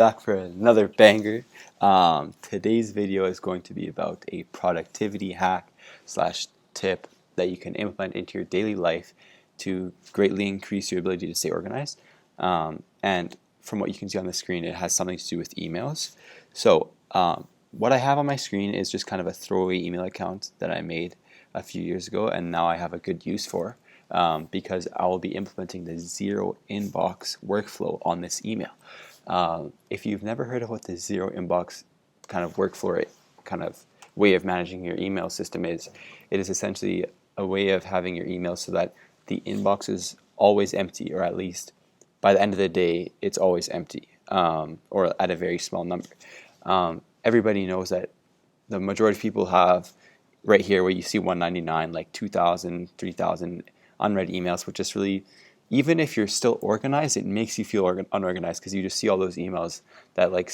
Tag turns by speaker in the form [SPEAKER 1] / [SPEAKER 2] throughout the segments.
[SPEAKER 1] back for another banger. Today's video is going to be about a productivity hack slash tip that you can implement into your daily life to greatly increase your ability to stay organized. And from what you can see on the screen, it has something to do with emails. So what I have on my screen is just kind of a throwaway email account that I made a few years ago, and now I have a good use for. Because I will be implementing the zero inbox workflow on this email. If you've never heard of what the zero inbox kind of workflow, kind of way of managing your email system is, it is essentially a way of having your email so that the inbox is always empty, or at least by the end of the day, it's always empty, or at a very small number. Everybody knows that the majority of people have right here where you see 199, like 2,000, 3,000 unread emails, which is really, even if you're still organized, it makes you feel unorganized because you just see all those emails that like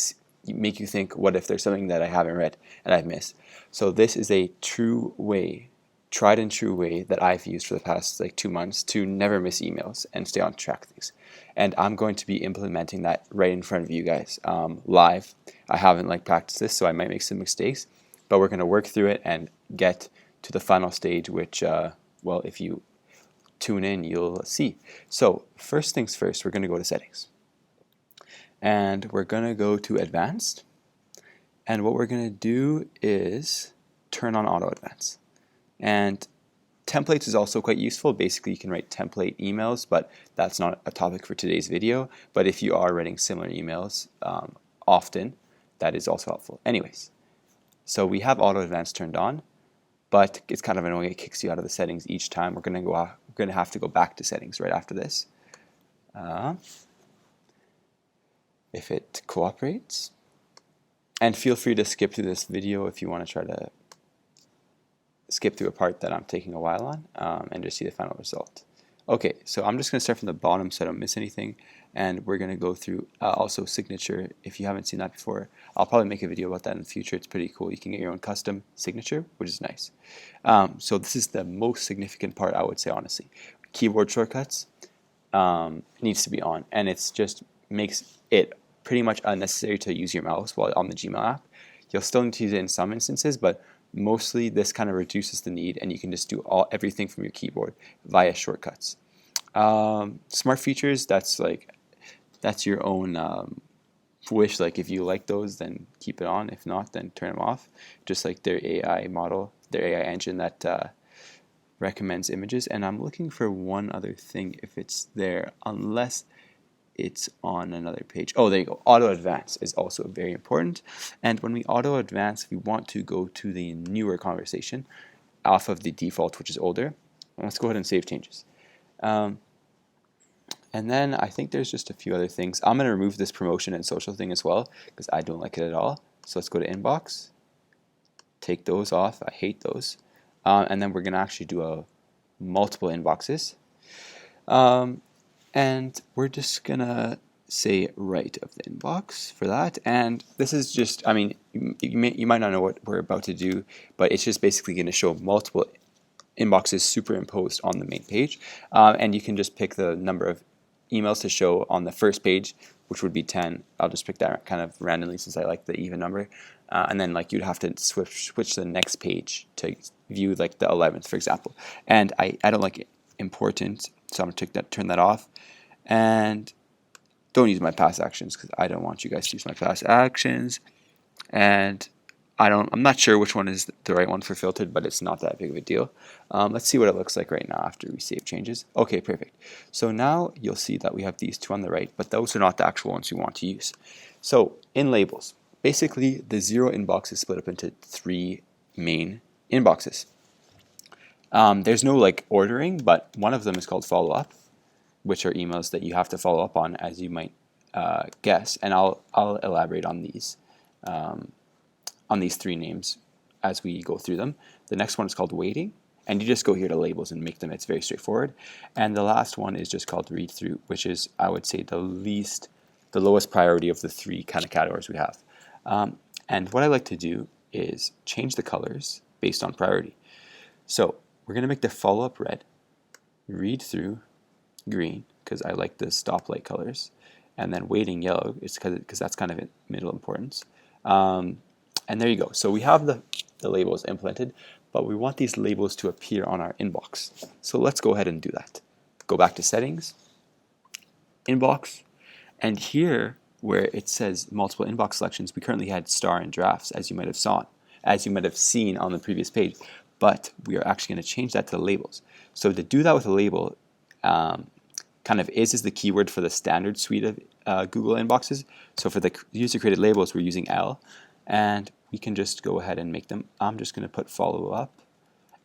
[SPEAKER 1] make you think, what if there's something that I haven't read and I've missed? So this is a true way, tried and true way that I've used for the past like 2 months to never miss emails and stay on track with things. And I'm going to be implementing that right in front of you guys live. I haven't like practiced this, so I might make some mistakes, but we're going to work through it and get to the final stage, which, well, if you tune in, you'll see. So first things first, we're going to go to settings. And we're going to go to advanced. And what we're going to do is turn on auto advance. And templates is also quite useful. Basically, you can write template emails, but that's not a topic for today's video. But if you are writing similar emails often, that is also helpful. Anyways, so we have auto advance turned on, but it's kind of annoying. It kicks you out of the settings each time. We're going to have to go back to settings right after this. If it cooperates. And feel free to skip through this video if you want to try to skip through a part that I'm taking a while on and just see the final result. Okay, so I'm just going to start from the bottom so I don't miss anything, and we're going to go through also signature. If you haven't seen that before, I'll probably make a video about that in the future. It's pretty cool. You can get your own custom signature, which is nice. So this is the most significant part, I would say, honestly. Keyboard shortcuts needs to be on, and it's just makes it pretty much unnecessary to use your mouse while on the Gmail app. You'll still need to use it in some instances, but mostly this kind of reduces the need, and you can just do everything from your keyboard via shortcuts. Smart features, that's your own wish. Like if you like those, then keep it on. If not, then turn them off. Just like their AI model, their AI engine that recommends images. And I'm looking for one other thing if it's there, unless it's on another page. Oh, there you go. Auto advance is also very important. And when we auto advance, we want to go to the newer conversation off of the default, which is older. Let's go ahead and save changes. And then I think there's just a few other things. I'm going to remove this promotion and social thing as well because I don't like it at all. So let's go to inbox. Take those off. I hate those. And then we're going to actually do multiple inboxes. And we're just going to say right of the inbox for that. And this is just, I mean, you might not know what we're about to do, but it's just basically going to show multiple inboxes superimposed on the main page. And you can just pick the number of emails to show on the first page, which would be 10. I'll just pick that kind of randomly since I like the even number. And then like you'd have to switch to the next page to view like the 11th, for example. And I don't like it important, so I'm going to turn that off. And don't use my past actions because I don't want you guys to use my past actions. And I'm not sure which one is the right one for filtered, but it's not that big of a deal. Let's see what it looks like right now after we save changes. Okay, perfect. So now you'll see that we have these two on the right, but those are not the actual ones we want to use. So in labels, basically the zero inbox is split up into 3 main inboxes. There's no like ordering, but one of them is called follow up, which are emails that you have to follow up on, as you might guess. And I'll elaborate on these 3 names as we go through them. The next one is called waiting, and you just go here to labels and make them. It's very straightforward. And the last one is just called read through, which is, I would say, the lowest priority of the 3 kind of categories we have. And what I like to do is change the colors based on priority. So we're going to make the follow up red, read through green, because I like the stoplight colors, and then weighting yellow. It's because that's kind of in middle importance. And there you go. So we have the labels implemented, but we want these labels to appear on our inbox. So let's go ahead and do that. Go back to settings, inbox, and here where it says multiple inbox selections, we currently had star and drafts, as you might have seen on the previous page, but we are actually going to change that to labels. So to do that with a label, kind of is the keyword for the standard suite of Google inboxes. So for the user-created labels, we're using L, and we can just go ahead and make them. I'm just going to put follow up,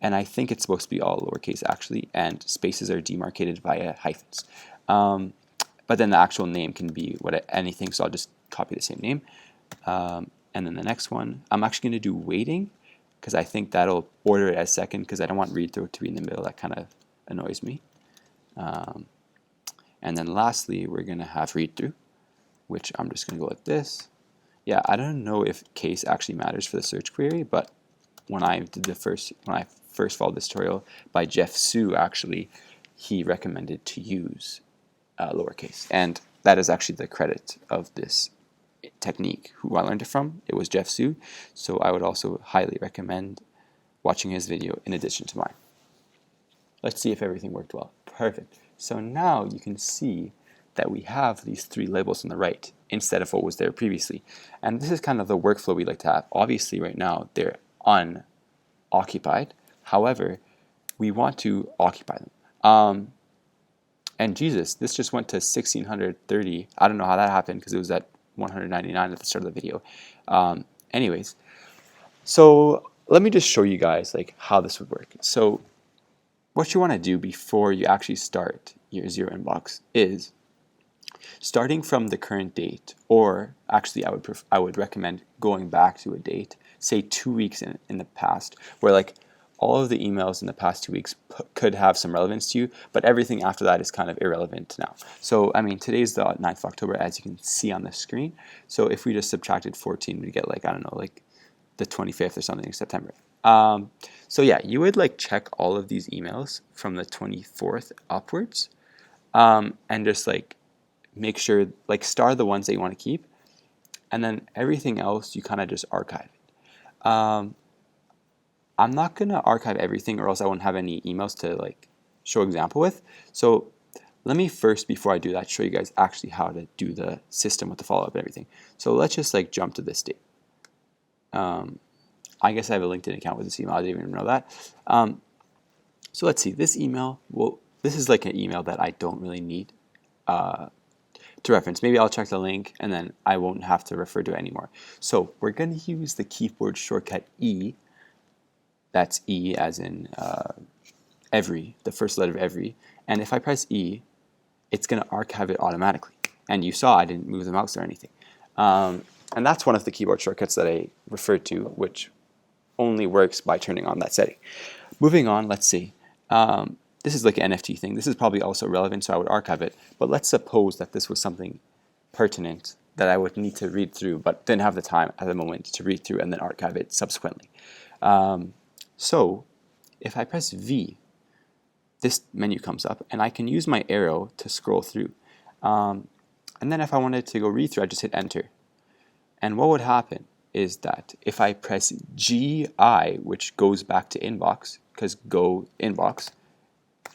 [SPEAKER 1] and I think it's supposed to be all lowercase actually, and spaces are demarcated via hyphens. But then the actual name can be anything, so I'll just copy the same name. And then the next one, I'm actually going to do weighting, because I think that'll order it as second, because I don't want read through to be in the middle. That kind of annoys me. And then lastly, we're going to have read through, which I'm just going to go like this. Yeah, I don't know if case actually matters for the search query, but when I first followed this tutorial by Jeff Su, actually, he recommended to use lowercase, and that is actually the credit of this technique. Who I learned it from, it was Jeff Su, so I would also highly recommend watching his video in addition to mine. Let's see if everything worked well. Perfect. So now you can see that we have these three labels on the right instead of what was there previously, and this is kind of the workflow we like to have. Obviously right now they're unoccupied, however we want to occupy them. And Jesus, this just went to 1630. I don't know how that happened, because it was at 199 at the start of the video. Anyways, so let me just show you guys like how this would work. So what you want to do before you actually start your zero inbox is starting from the current date, or actually I would recommend going back to a date, say 2 weeks in the past, where like all of the emails in the past 2 weeks could have some relevance to you, but everything after that is kind of irrelevant now. So, I mean, today's the 9th of October, as you can see on the screen. So if we just subtracted 14, we get like, I don't know, like the 25th or something in September. So yeah, you would like check all of these emails from the 24th upwards, and just like make sure, like star the ones that you want to keep, and then everything else you kind of just archive it. I'm not going to archive everything, or else I won't have any emails to like show example with. So let me first, before I do that, show you guys actually how to do the system with the follow-up and everything. So let's just like jump to this date. I guess I have a LinkedIn account with this email. I didn't even know that. So let's see, this email, well, this is like an email that I don't really need to reference. Maybe I'll check the link and then I won't have to refer to it anymore. So we're going to use the keyboard shortcut E. That's E as in every, the first letter of every. And if I press E, it's going to archive it automatically. And you saw I didn't move the mouse or anything. And that's one of the keyboard shortcuts that I referred to, which only works by turning on that setting. Moving on, let's see. This is like an NFT thing. This is probably also relevant, so I would archive it. But let's suppose that this was something pertinent that I would need to read through, but didn't have the time at the moment to read through and then archive it subsequently. So if I press V, this menu comes up, and I can use my arrow to scroll through. And then if I wanted to go read through, I just hit enter. And what would happen is that if I press GI, which goes back to inbox, because go inbox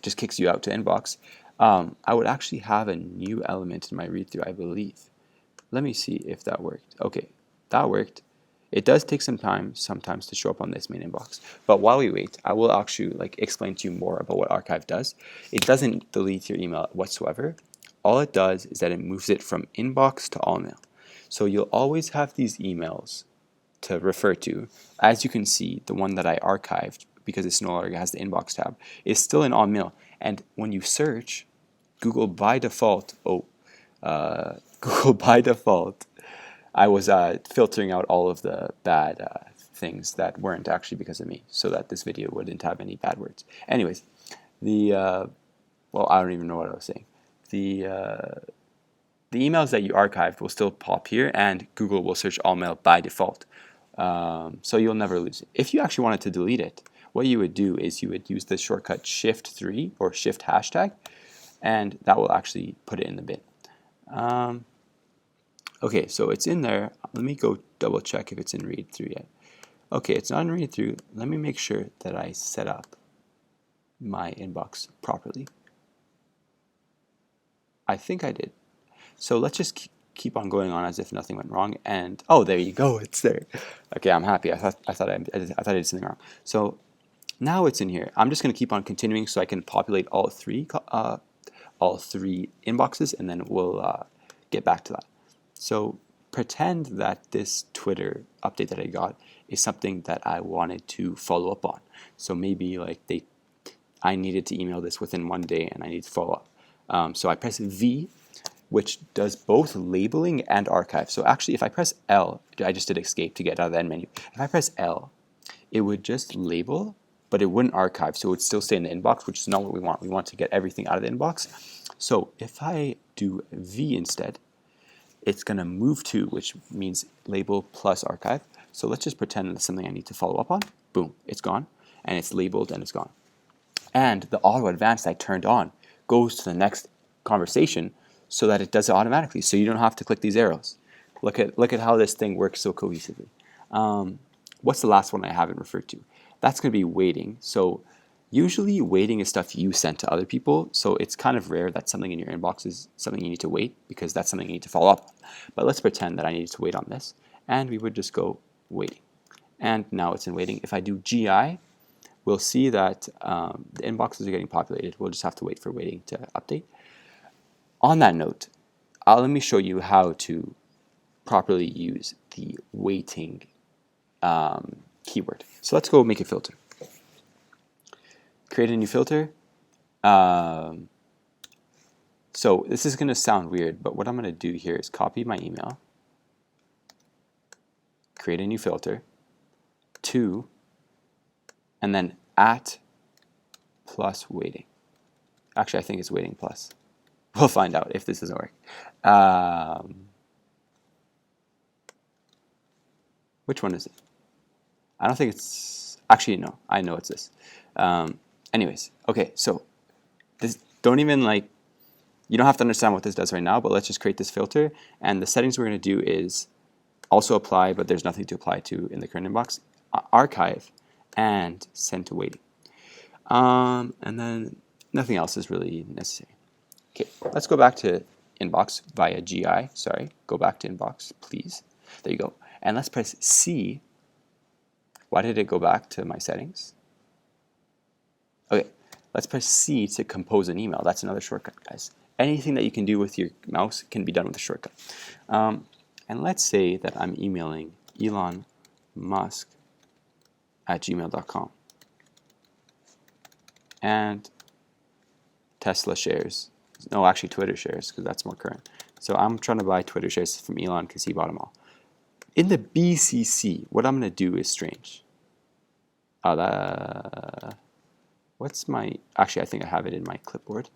[SPEAKER 1] just kicks you out to inbox, I would actually have a new element in my read through, I believe. Let me see if that worked. Okay, that worked. It does take some time sometimes to show up on this main inbox. But while we wait, I will actually like explain to you more about what archive does. It doesn't delete your email whatsoever. All it does is that it moves it from inbox to all mail. So you'll always have these emails to refer to. As you can see, the one that I archived, because it's no longer has the inbox tab, is still in all mail. And when you search, Google by default, Google by default, I was filtering out all of the bad things that weren't actually because of me, so that this video wouldn't have any bad words. Anyways, well, I don't even know what I was saying. The emails that you archived will still pop here, and Google will search all mail by default. So you'll never lose it. If you actually wanted to delete it, what you would do is you would use the shortcut Shift 3 or Shift hashtag, and that will actually put it in the bin. Okay, so it's in there. Let me go double check if it's in read through yet. Okay, it's not in read through. Let me make sure that I set up my inbox properly. I think I did. So let's just keep on going on as if nothing went wrong. And oh, there you go, it's there. Okay, I'm happy. I thought I did something wrong. So now it's in here. I'm just going to keep on continuing so I can populate all three inboxes, and then we'll get back to that. So pretend that this Twitter update that I got is something that I wanted to follow up on. So maybe like I needed to email this within 1 day and I need to follow up. So I press V, which does both labeling and archive. So actually, if I press L, I just did escape to get out of the end menu. If I press L, it would just label, but it wouldn't archive. So it would still stay in the inbox, which is not what we want. We want to get everything out of the inbox. So if I do V instead, it's going to move to, which means label plus archive. So let's just pretend that's something I need to follow up on. Boom, it's gone. And it's labeled and it's gone. And the auto advanced I turned on goes to the next conversation so that it does it automatically. So you don't have to click these arrows. Look at how this thing works so cohesively. What's the last one I haven't referred to? That's going to be waiting. So usually waiting is stuff you sent to other people. So it's kind of rare that something in your inbox is something you need to wait, because that's something you need to follow up on. But let's pretend that I needed to wait on this. And we would just go waiting. And now it's in waiting. If I do GI, we'll see that the inboxes are getting populated. We'll just have to wait for waiting to update. On that note, let me show you how to properly use the waiting keyword. So let's go make a filter. Create a new filter. So this is going to sound weird, but what I'm going to do here is copy my email, create a new filter, to, and then at plus waiting. Actually, I think it's waiting plus. We'll find out if this doesn't work. Which one is it? I don't think it's, actually no, I know it's this. Anyways, okay, so this, don't even like, you don't have to understand what this does right now, but let's just create this filter, and the settings we're going to do is also apply, but there's nothing to apply to in the current inbox, archive, and send to waiting. And then nothing else is really necessary. Okay, let's go back to inbox via GI. Sorry, go back to inbox, please. There you go. And let's press C. Why did it go back to my settings? Okay, let's press C to compose an email. That's another shortcut, guys. Anything that you can do with your mouse can be done with a shortcut. And let's say that I'm emailing Elon Musk at gmail.com. And Tesla shares. No, actually Twitter shares, because that's more current. So I'm trying to buy Twitter shares from Elon because he bought them all. In the BCC, what I'm going to do is strange. What's my, actually I think I have it in my clipboard.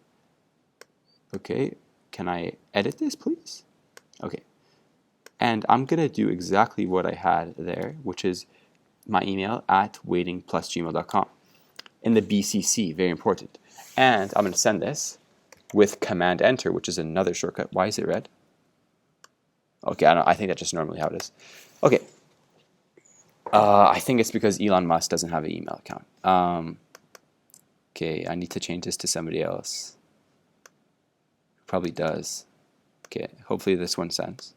[SPEAKER 1] Okay, can I edit this, please? Okay. And I'm going to do exactly what I had there, which is my email at waitingplusgmail.com. In the BCC, very important. And I'm going to send this with Command Enter, which is another shortcut. Why is it red? Okay, I think that's just normally how it is. Okay. I think it's because Elon Musk doesn't have an email account. Okay, I need to change this to somebody else. Probably does. Okay, hopefully this one sends.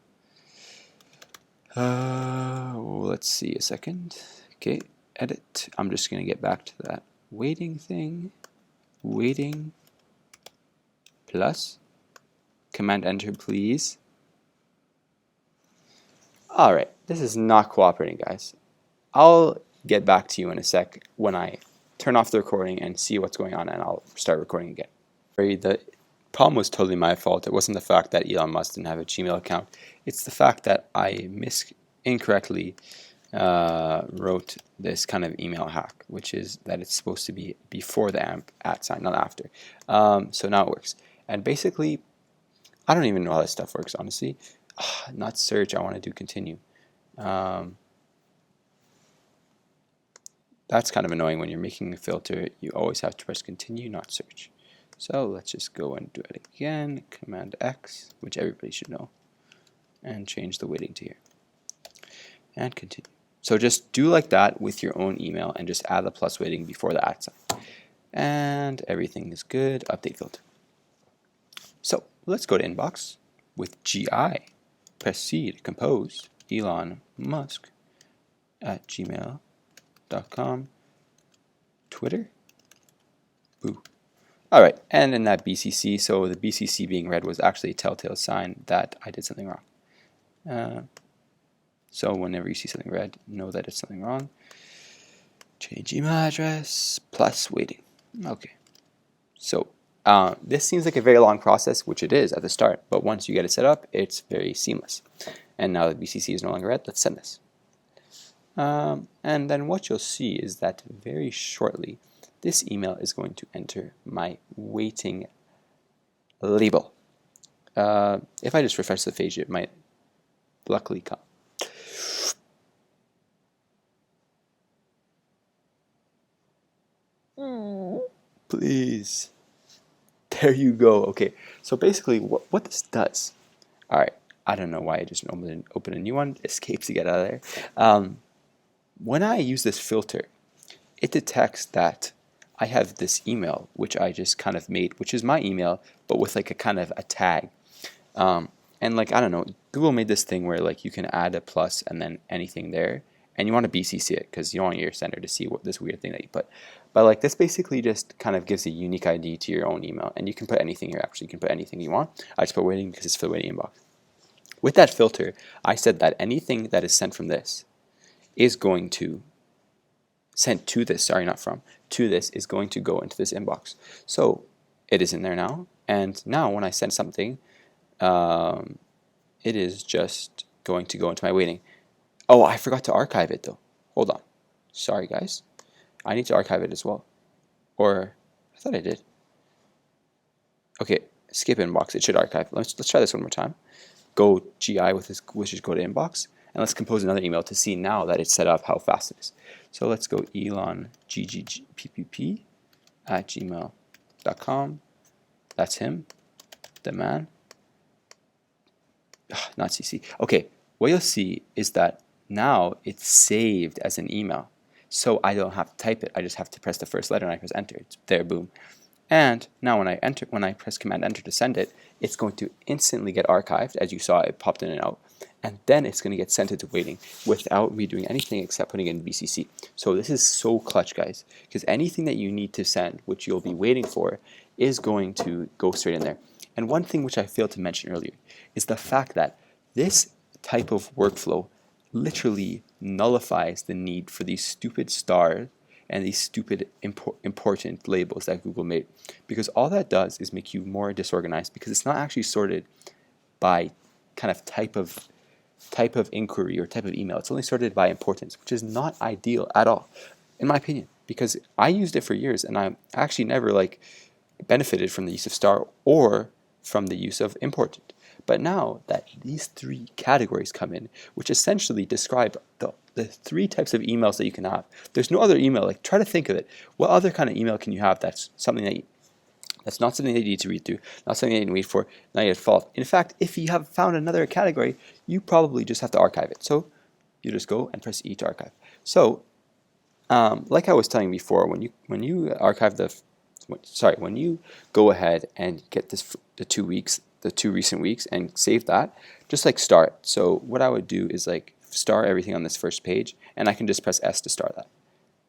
[SPEAKER 1] Let's see a second. Okay, edit. I'm just going to get back to that waiting thing. Waiting plus Command Enter, please. All right, this is not cooperating, guys. I'll get back to you in a sec when I turn off the recording and see what's going on, and I'll start recording again. The problem was totally my fault. It wasn't the fact that Elon Musk didn't have a Gmail account. It's the fact that I incorrectly wrote this kind of email hack, which is that it's supposed to be before the AMP @ sign, not after. So now it works. And basically, I don't even know how this stuff works, honestly. Not search, I want to do continue. That's kind of annoying when you're making a filter. You always have to press continue, not search. So let's just go and do it again, Command X, which everybody should know, and change the weighting to here, and continue. So just do like that with your own email and just add the plus weighting before the @ sign. And everything is good, update filter. So let's go to inbox with GI, press C to compose, Elon Musk at gmail.com, Twitter, boo. All right, and in that BCC, so the BCC being red was actually a telltale sign that I did something wrong. So whenever you see something red, know that it's something wrong. Change email address, plus weighting. Okay, so this seems like a very long process, which it is at the start, but once you get it set up, it's very seamless. And now that BCC is no longer red, let's send this. And then what you'll see is that very shortly, this email is going to enter my weighting label. If I just refresh the page, it might luckily come. Please. There you go. Okay, so basically what this does, all right, I don't know why I just open a new one, escape to get out of there. When I use this filter, it detects that I have this email, which I just kind of made, which is my email, but with like a kind of a tag. And like, I don't know, Google made this thing where like you can add a plus and then anything there, and you want to BCC it because you don't want your sender to see what this weird thing that you put. But like this basically just kind of gives a unique ID to your own email, and you can put anything here. Actually, you can put anything you want. I just put waiting because it's for the waiting inbox. With that filter, I said that anything that is sent from this is going to sent to this, sorry, not from, to this is going to go into this inbox. So it is in there now, and now when I send something, it is just going to go into my waiting. Oh, I forgot to archive it though. Hold on. Sorry guys. I need to archive it as well. Or I thought I did. Okay, skip inbox. It should archive. Let's try this one more time. Go GI with this, which is go to inbox, and let's compose another email to see now that it's set up how fast it is. So let's go Elon GGPPP at gmail.com. That's him, the man. Not CC. Okay, what you'll see is that now it's saved as an email. So I don't have to type it. I just have to press the first letter and I press enter. It's there, boom. And now when I press Command Enter to send it, it's going to instantly get archived. As you saw, it popped in and out. And then it's going to get sent into waiting without me doing anything except putting it in BCC. So this is so clutch, guys, because anything that you need to send, which you'll be waiting for, is going to go straight in there. And one thing which I failed to mention earlier is the fact that this type of workflow literally nullifies the need for these stupid stars and these stupid important labels that Google made, because all that does is make you more disorganized, because it's not actually sorted by kind of type of inquiry or type of email. It's only sorted by importance, which is not ideal at all, in my opinion, because I used it for years and I actually never like benefited from the use of star or from the use of important. But now that these three categories come in, which essentially describe the three types of emails that you can have. There's no other email. Like, try to think of it. What other kind of email can you have that's something that's not something that you need to read through, not something that you need to wait for, not your fault. In fact, if you have found another category, you probably just have to archive it. So you just go and press E to archive. So like I was telling you before, when you archive when you go ahead and get the 2 weeks, the 2 recent weeks, and save that, just like start. So what I would do is like star everything on this first page, and I can just press S to start that.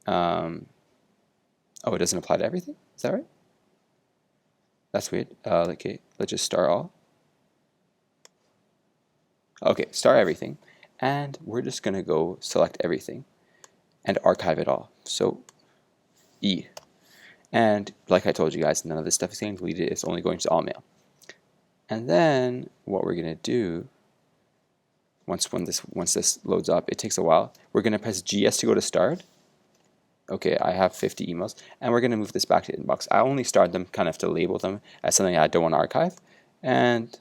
[SPEAKER 1] Oh, it doesn't apply to everything? Is that right? That's weird. Okay, let's just star all. Okay, star everything, and we're just gonna go select everything and archive it all. So E. And like I told you guys, none of this stuff is getting deleted. It's only going to all mail. And then what we're gonna do, once this loads up, it takes a while. We're gonna press GS to go to start. Okay, I have 50 emails, and we're gonna move this back to inbox. I only starred them kind of to label them as something I don't want to archive. And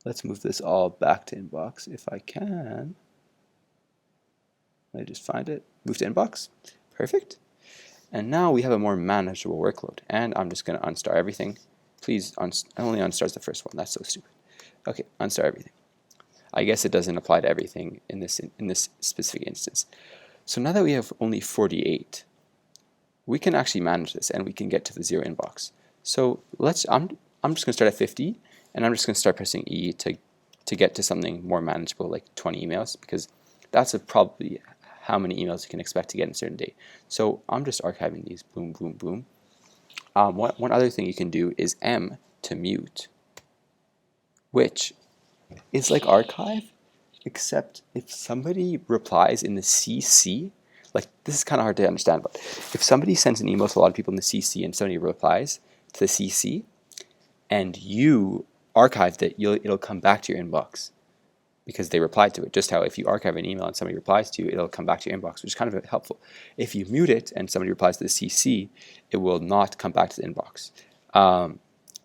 [SPEAKER 1] let's move this all back to inbox if I can. Let me just find it. Move to inbox. Perfect. And now we have a more manageable workload. And I'm just going to unstar everything. Please, only unstars the first one. That's so stupid. Okay, unstar everything. I guess it doesn't apply to everything in this specific instance. So now that we have only 48, we can actually manage this and we can get to the 0 inbox. So I'm just going to start at 50, and I'm just going to start pressing E to get to something more manageable, like 20 emails, because that's probably how many emails you can expect to get in a certain day. So I'm just archiving these, boom, boom, boom. One other thing you can do is M to mute, which is like archive, except if somebody replies in the CC, like this is kind of hard to understand, but if somebody sends an email to a lot of people in the CC and somebody replies to the CC and you archived it, it'll come back to your inbox because they replied to it. Just how if you archive an email and somebody replies to you, it'll come back to your inbox, which is kind of helpful. If you mute it and somebody replies to the CC, it will not come back to the inbox.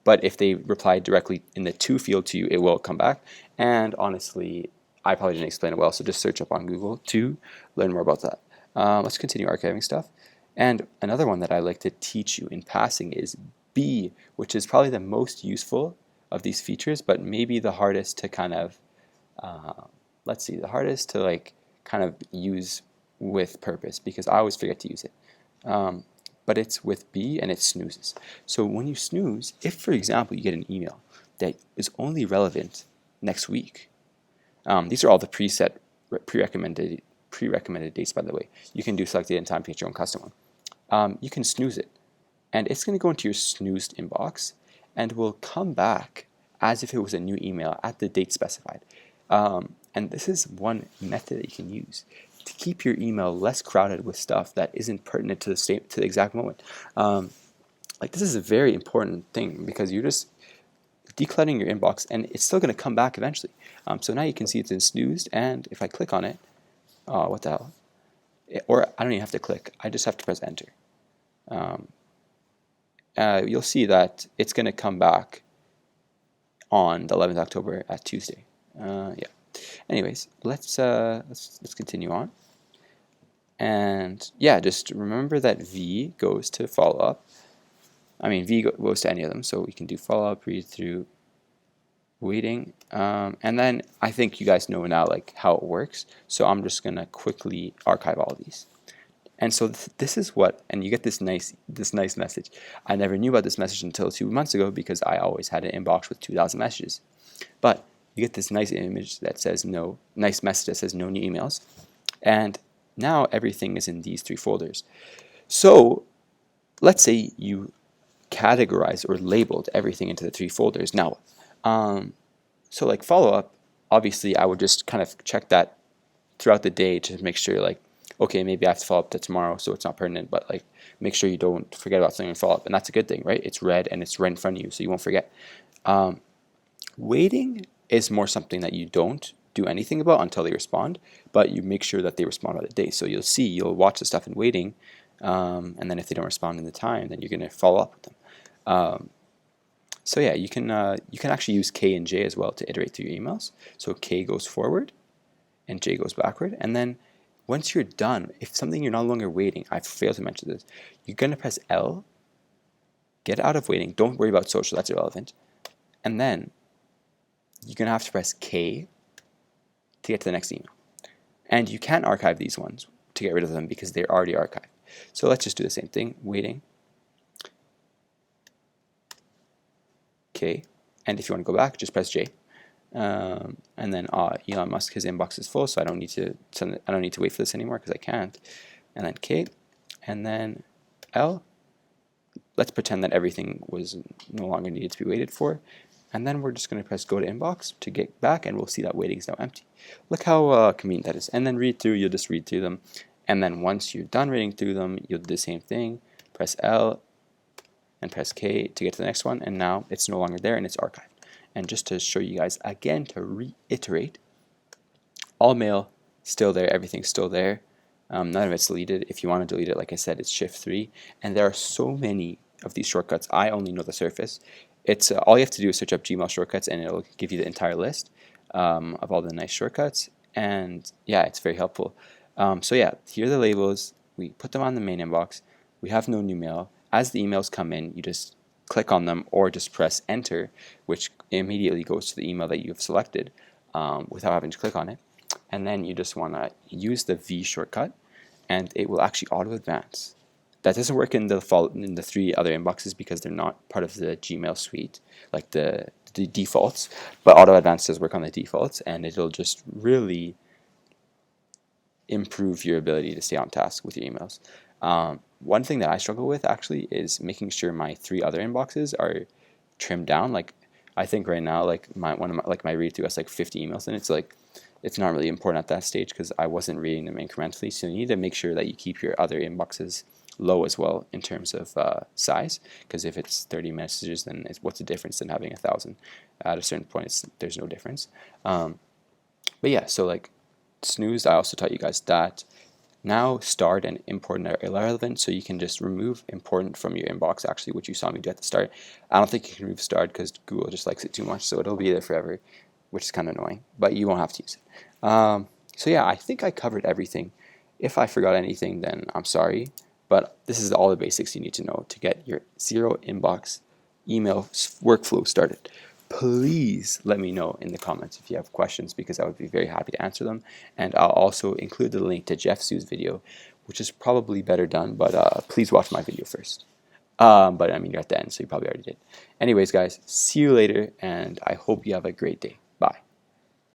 [SPEAKER 1] But if they reply directly in the to field to you, it will come back. And honestly, I probably didn't explain it well, so just search up on Google to learn more about that. Let's continue archiving stuff. And another one that I like to teach you in passing is B, which is probably the most useful of these features, but maybe the hardest to kind of, the hardest to like kind of use with purpose, because I always forget to use it. But it's with B, and it snoozes. So when you snooze, if for example you get an email that is only relevant next week, these are all the pre-recommended dates, by the way. You can do select date and time to get your own custom one. You can snooze it, and it's going to go into your snoozed inbox and will come back as if it was a new email at the date specified. And this is one method that you can use to keep your email less crowded with stuff that isn't pertinent to the exact moment. Like this is a very important thing, because you're just decluttering your inbox, and it's still going to come back eventually. So now you can see it's in snoozed, and if I click on it, what the hell? Or I don't even have to click. I just have to press enter. You'll see that it's going to come back on the 11th October at Tuesday. Yeah. Anyways, let's continue on. And yeah, just remember that V goes to follow up. I mean, V goes to any of them, so we can do follow up, read through, waiting, and then I think you guys know now like how it works. So I'm just gonna quickly archive all of these. And so this is what, and you get this nice message. I never knew about this message until 2 months ago, because I always had an inbox with 2,000 messages. But you get this nice image that says nice message that says no new emails, and now everything is in these 3 folders. So let's say you categorized or labeled everything into the 3 folders. Now, so like follow up, obviously I would just kind of check that throughout the day to make sure, like, okay, maybe I have to follow up to tomorrow, so it's not pertinent, but like make sure you don't forget about something and follow up. And that's a good thing, right? It's red and it's right in front of you, so you won't forget. Waiting is more something that you don't do anything about until they respond, but you make sure that they respond by the day. So you'll watch the stuff in waiting, and then if they don't respond in the time, then you're going to follow up with them. So yeah, you can actually use K and J as well to iterate through your emails. So K goes forward and J goes backward, and then once you're done, if something you're no longer waiting, I failed to mention this, you're going to press L, get out of waiting, don't worry about social, that's irrelevant, and then you're going to have to press K to get to the next email. And you can't archive these ones to get rid of them because they're already archived. So let's just do the same thing, waiting, K, and if you want to go back, just press J. And then Elon Musk, his inbox is full, so I don't need to wait for this anymore because I can't. And then K, and then L. Let's pretend that everything was no longer needed to be waited for. And then we're just going to press go to inbox to get back, and we'll see that waiting is now empty. Look how convenient that is. And then read through, you'll just read through them. And then once you're done reading through them, you'll do the same thing. Press L and press K to get to the next one, and now it's no longer there and it's archived. And just to show you guys again, to reiterate, all mail still there, everything's still there. None of it's deleted. If you want to delete it, like I said, it's Shift 3. And there are so many of these shortcuts. I only know the surface. It's all you have to do is search up Gmail shortcuts, and it'll give you the entire list of all the nice shortcuts. And yeah, it's very helpful. So yeah, here are the labels. We put them on the main inbox. we have no new mail. As the emails come in, you just click on them or just press enter, which immediately goes to the email that you've selected without having to click on it. And then you just want to use the V shortcut, and it will actually auto advance. That doesn't work in the 3 other inboxes because they're not part of the Gmail suite, like the defaults. But auto advance does work on the defaults, and it'll just really improve your ability to stay on task with your emails. One thing that I struggle with actually is making sure my 3 other inboxes are trimmed down. Like, I think right now, like my read through has like 50 emails, and it's not really important at that stage because I wasn't reading them incrementally. So you need to make sure that you keep your other inboxes low as well in terms of size, because if it's 30 messages, then what's the difference in having 1,000? At a certain point, there's no difference. But yeah, so like snooze, I also taught you guys that. Now starred and important are irrelevant, so you can just remove important from your inbox, actually, which you saw me do at the start. I don't think you can remove starred because Google just likes it too much, so it'll be there forever, which is kind of annoying, but you won't have to use it. So yeah, I think I covered everything. If I forgot anything, then I'm sorry, but this is all the basics you need to know to get your zero inbox email workflow started. Please let me know in the comments if you have questions, because I would be very happy to answer them. And I'll also include the link to Jeff Sue's video, which is probably better done, but please watch my video first. But I mean, you're at the end, so you probably already did. Anyways, guys, see you later, and I hope you have a great day. Bye.